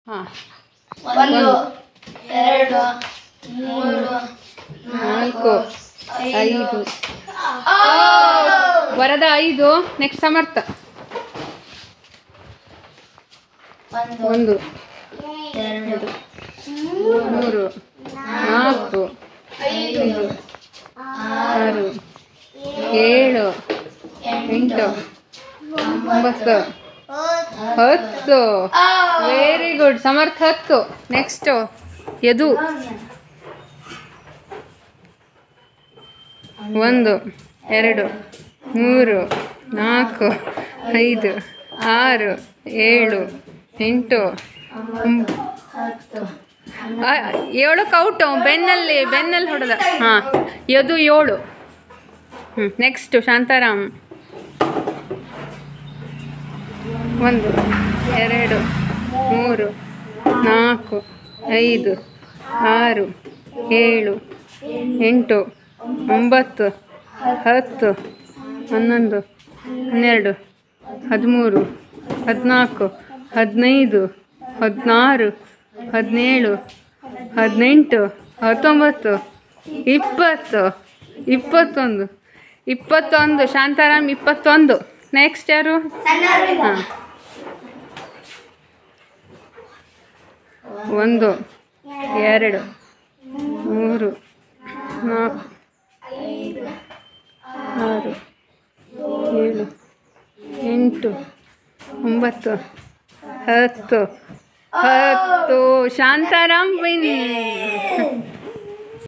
ಹಾಂ 1 2 3 4 5 ವರದ 5 ನೆಕ್ಸ್ಟ್ ಸಮರ್ಥ 1 2 3 4 5 6 7 8 9 10 very good ಸಮರ್ಥ 10 next Yadu 1 2 3 4 5 6 7 8 7 ಕೌಟು ಬೆನ್ನಲ್ಲಿ ಹೊಡೆದ ಹಾಂ ಯದು 7 ನೆಕ್ಸ್ಟ್ ಶಾಂತಾರಾಮ್ 1 2 3 4 5 6 7 8 9 10 11 12 13 14 15 16 17 18 19 20 21 ಶಾಂತಾರಾಮ್ 21 ನೆಕ್ಸ್ಟ್ ಯಾರು ಹಾಂ 1 2 3 4 6 7 8 9 10 ಶಾಂತಾರಾಮ್ ವಿನ್